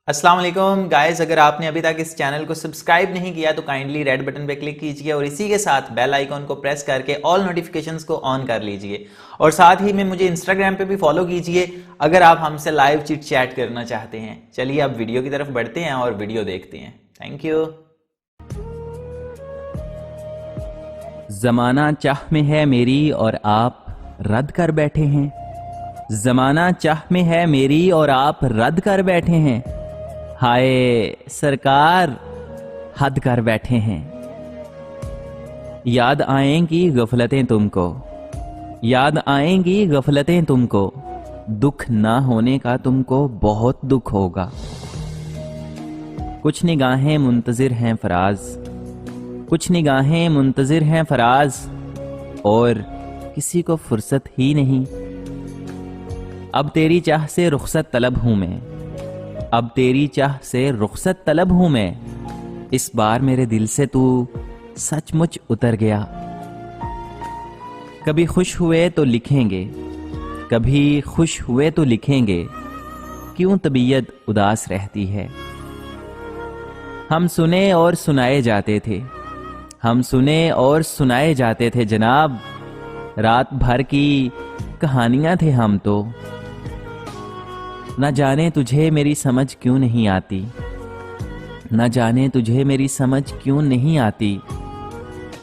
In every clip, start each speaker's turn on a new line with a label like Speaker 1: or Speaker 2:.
Speaker 1: अस्सलाम वालेकुम गाइस, अगर आपने अभी तक इस चैनल को सब्सक्राइब नहीं किया तो काइंडली रेड बटन पे क्लिक कीजिए और इसी के साथ बेल आइकॉन को प्रेस करके ऑल नोटिफिकेशंस को ऑन कर लीजिए। और साथ ही में मुझे इंस्टाग्राम पे भी फॉलो कीजिए अगर आप हमसे लाइव चिट चैट करना चाहते हैं। चलिए अब वीडियो की तरफ बढ़ते हैं और वीडियो देखते हैं। Thank you.
Speaker 2: जमाना चाह में है मेरी और आप रद्द कर बैठे हैं। जमाना चाह में है मेरी और आप रद्द कर बैठे हैं। हाय सरकार हद कर बैठे हैं। याद आएंगी गफलतें तुमको, याद आएंगी गफलतें तुमको। दुख ना होने का तुमको बहुत दुख होगा। कुछ निगाहें मुंतजिर हैं फराज, कुछ निगाहें मुंतजिर हैं फराज, और किसी को फुर्सत ही नहीं। अब तेरी चाह से रुखसत तलब हूं मैं, अब तेरी चाह से रुखसत तलब हूं मैं। इस बार मेरे दिल से तू सचमुच उतर गया। कभी खुश हुए तो लिखेंगे, कभी खुश हुए तो लिखेंगे, क्यों तबीयत उदास रहती है। हम सुने और सुनाए जाते थे, हम सुने और सुनाए जाते थे जनाब। रात भर की कहानियां थे हम तो। न जाने तुझे मेरी समझ क्यों नहीं आती, न जाने तुझे मेरी समझ क्यों नहीं आती।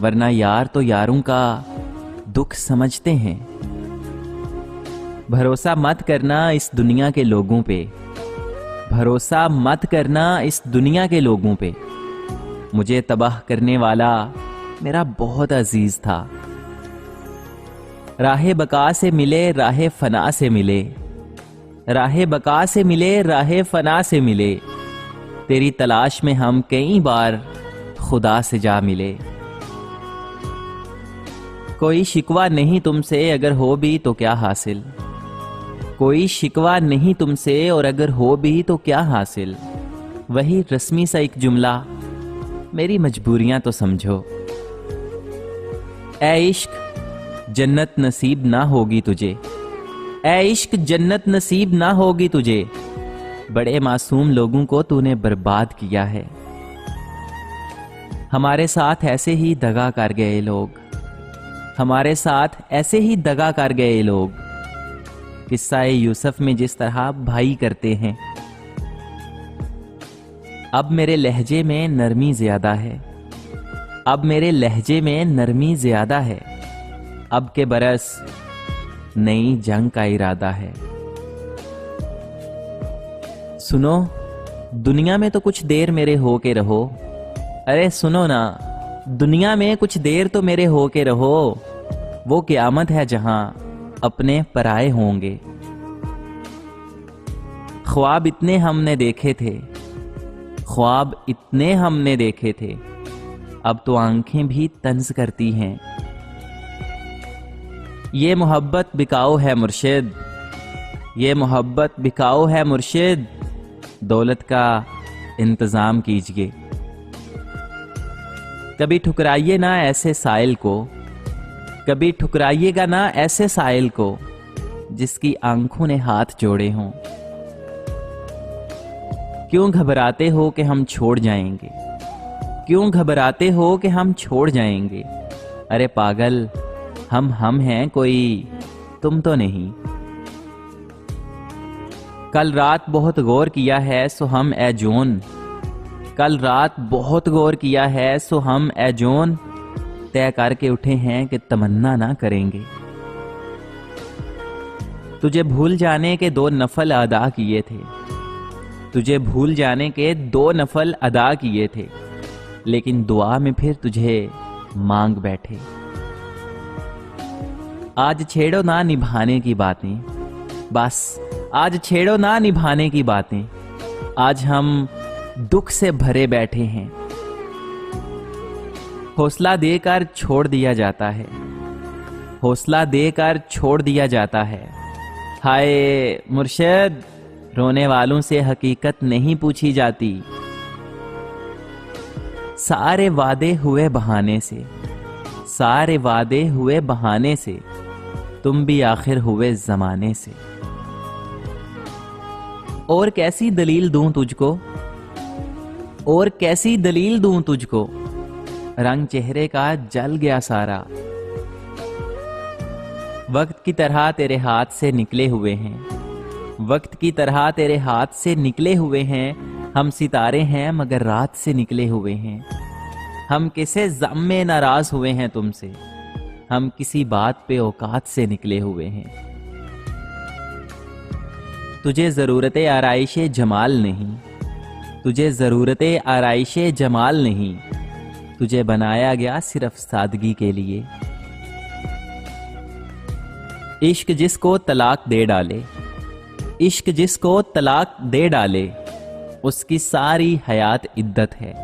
Speaker 2: वरना यार तो यारों का दुख समझते हैं। भरोसा मत करना इस दुनिया के लोगों पे, भरोसा मत करना इस दुनिया के लोगों पे। मुझे तबाह करने वाला मेरा बहुत अजीज था। राहे बका से मिले राहे फना से मिले, राहे बका से मिले राहे फना से मिले। तेरी तलाश में हम कई बार खुदा से जा मिले। कोई शिकवा नहीं तुमसे, अगर हो भी तो क्या हासिल। कोई शिकवा नहीं तुमसे और अगर हो भी तो क्या हासिल। वही रस्मी सा एक जुमला, मेरी मजबूरियां तो समझो। ऐ इश्क जन्नत नसीब ना होगी तुझे, ऐ इश्क जन्नत नसीब ना होगी तुझे। बड़े मासूम लोगों को तूने बर्बाद किया है। हमारे साथ ऐसे ही दगा कर गए लोग, हमारे साथ ऐसे ही दगा कर गए लोग। किस्सा यूसुफ में जिस तरह भाई करते हैं। अब मेरे लहजे में नरमी ज्यादा है, अब मेरे लहजे में नरमी ज्यादा है। अब के बरस नई जंग का इरादा है। सुनो दुनिया में तो कुछ देर मेरे हो के रहो। अरे सुनो ना, दुनिया में कुछ देर तो मेरे हो के रहो। वो क़यामत है जहां अपने पराए होंगे। ख्वाब इतने हमने देखे थे, ख्वाब इतने हमने देखे थे। अब तो आंखें भी तंज करती हैं। ये मोहब्बत बिकाऊ है मुर्शिद, ये मोहब्बत बिकाऊ है मुर्शिद। दौलत का इंतजाम कीजिए। कभी ठुकराइए ना ऐसे साइल को, कभी ठुकराइएगा ना ऐसे साइल को जिसकी आंखों ने हाथ जोड़े हों। क्यों घबराते हो कि हम छोड़ जाएंगे, क्यों घबराते हो कि हम छोड़ जाएंगे। अरे पागल हम हैं, कोई तुम तो नहीं। कल रात बहुत गौर किया है सो हम ए जोन, कल रात बहुत गौर किया है सो हम ए जोन। तय करके उठे हैं कि तमन्ना ना करेंगे। तुझे भूल जाने के 2 नफल अदा किए थे, तुझे भूल जाने के 2 नफल अदा किए थे। लेकिन दुआ में फिर तुझे मांग बैठे। आज छेड़ो ना निभाने की बातें, बस आज छेड़ो ना निभाने की बातें। आज हम दुख से भरे बैठे हैं। हौसला देकर छोड़ दिया जाता है, हौसला देकर छोड़ दिया जाता है। हाय मुर्शिद रोने वालों से हकीकत नहीं पूछी जाती। सारे वादे हुए बहाने से, सारे वादे हुए बहाने से। तुम भी आखिर हुए जमाने से। और कैसी दलील दूं तुझको, और कैसी दलील दूं तुझको, रंग चेहरे का जल गया सारा। वक्त की तरह तेरे हाथ से निकले हुए हैं, वक्त की तरह तेरे हाथ से निकले हुए हैं। हम सितारे हैं मगर रात से निकले हुए हैं। हम किसे ज़म में नाराज हुए हैं तुमसे, हम किसी बात पे औकात से निकले हुए हैं। तुझे ज़रूरत आराइशे जमाल नहीं, तुझे ज़रूरत आराइशे जमाल नहीं, तुझे बनाया गया सिर्फ सादगी के लिए। इश्क जिसको तलाक दे डाले, इश्क जिसको तलाक दे डाले, उसकी सारी हयात इद्दत है।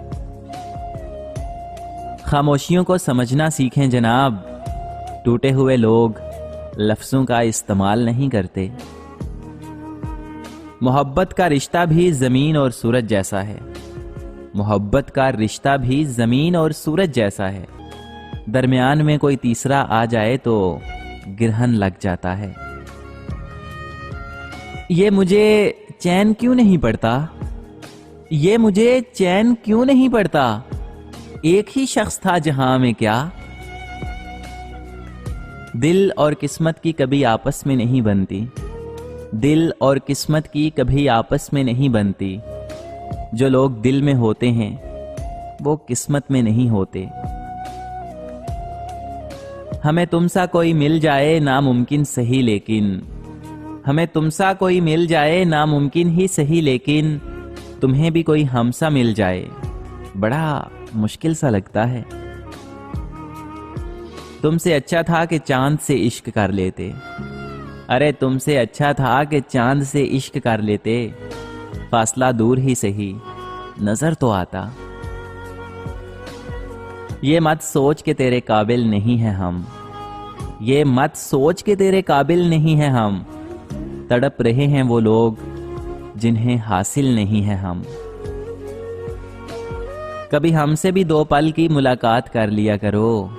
Speaker 2: खामोशियों को समझना सीखें जनाब, टूटे हुए लोग लफ्ज़ों का इस्तेमाल नहीं करते। मोहब्बत का रिश्ता भी ज़मीन और सूरज जैसा है, मोहब्बत का रिश्ता भी ज़मीन और सूरज जैसा है। दरमियान में कोई तीसरा आ जाए तो गिरहन लग जाता है। ये मुझे चैन क्यों नहीं पड़ता, ये मुझे चैन क्यों नहीं पड़ता, एक ही शख्स था जहां में क्या। दिल और किस्मत की कभी आपस में नहीं बनती, दिल और किस्मत की कभी आपस में नहीं बनती। जो लोग दिल में होते हैं वो किस्मत में नहीं होते। हमें तुमसा कोई मिल जाए नामुमकिन सही, लेकिन हमें तुमसा कोई मिल जाए नामुमकिन ही सही, लेकिन तुम्हें भी कोई हमसा मिल जाए बड़ा मुश्किल सा लगता है। तुमसे अच्छा था कि चांद से इश्क कर लेते, अरे तुमसे अच्छा था कि चांद से इश्क कर लेते। फासला दूर ही सही नजर तो आता। ये मत सोच के तेरे काबिल नहीं है हम, ये मत सोच के तेरे काबिल नहीं है हम। तड़प रहे हैं वो लोग जिन्हें हासिल नहीं है हम। कभी हमसे भी दो पल की मुलाकात कर लिया करो,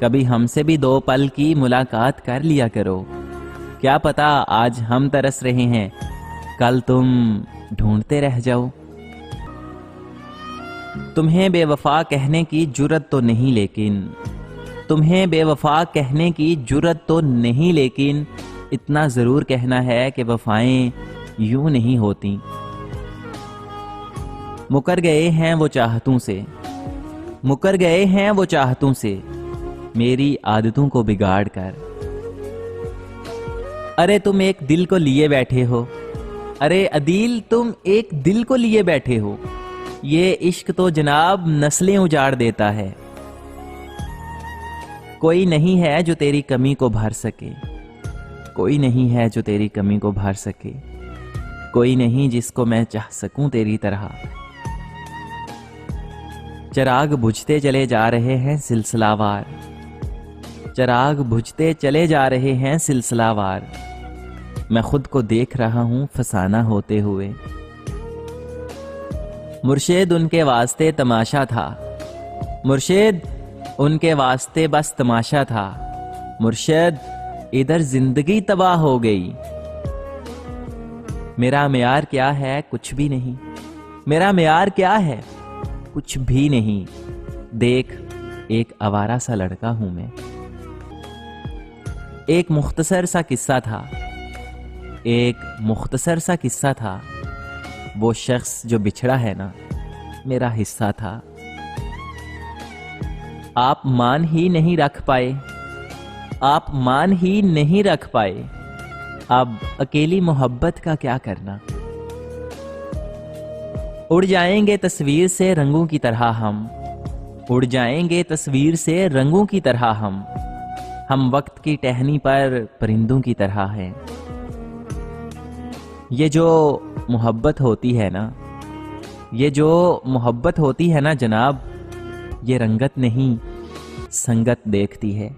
Speaker 2: कभी हमसे भी दो पल की मुलाकात कर लिया करो। क्या पता आज हम तरस रहे हैं, कल तुम ढूंढते रह जाओ। तुम्हें बेवफा कहने की जुर्रत तो नहीं, लेकिन तुम्हें बेवफा कहने की जुर्रत तो नहीं, लेकिन इतना जरूर कहना है कि वफाएं यूं नहीं होती। मुकर गए हैं वो चाहतों से, मुकर गए हैं वो चाहतों से, मेरी आदतों को बिगाड़ कर। अरे तुम एक दिल को लिए बैठे हो, अरे अदील तुम एक दिल को लिए बैठे हो। ये इश्क तो जनाब नस्लें उजाड़ देता है। कोई नहीं है जो तेरी कमी को भर सके, कोई नहीं है जो तेरी कमी को भर सके। कोई नहीं जिसको मैं चाह सकूं तेरी तरह। चिराग बुझते चले जा रहे हैं सिलसिलावार, चिराग बुझते चले जा रहे हैं सिलसिलावार। मैं खुद को देख रहा हूं फसाना होते हुए। मुर्शिद उनके वास्ते तमाशा था, मुर्शिद उनके वास्ते बस तमाशा था। मुर्शिद इधर जिंदगी तबाह हो गई। मेरा म्यार क्या है, कुछ भी नहीं। मेरा म्यार क्या है, कुछ भी नहीं। देख एक आवारा सा लड़का हूं मैं। एक मुख्तसर सा किस्सा था, एक मुख्तसर सा किस्सा था। वो शख्स जो बिछड़ा है ना, मेरा हिस्सा था। आप मान ही नहीं रख पाए, आप मान ही नहीं रख पाए। अब अकेली मोहब्बत का क्या करना। उड़ जाएंगे तस्वीर से रंगों की तरह हम, उड़ जाएंगे तस्वीर से रंगों की तरह हम वक्त की टहनी पर परिंदों की तरह हैं। ये जो मोहब्बत होती है ना, ये जो मोहब्बत होती है ना जनाब, ये रंगत नहीं संगत देखती है।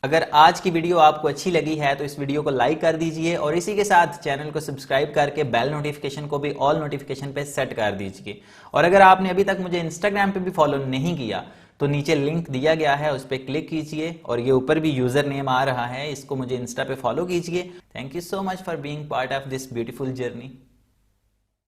Speaker 1: अगर आज की वीडियो आपको अच्छी लगी है तो इस वीडियो को लाइक कर दीजिए और इसी के साथ चैनल को सब्सक्राइब करके बेल नोटिफिकेशन को भी ऑल नोटिफिकेशन पे सेट कर दीजिए। और अगर आपने अभी तक मुझे इंस्टाग्राम पे भी फॉलो नहीं किया तो नीचे लिंक दिया गया है, उस पर क्लिक कीजिए और ये ऊपर भी यूजर नेम आ रहा है, इसको मुझे इंस्टा पे फॉलो कीजिए। Thank you so much for being part of this beautiful journey.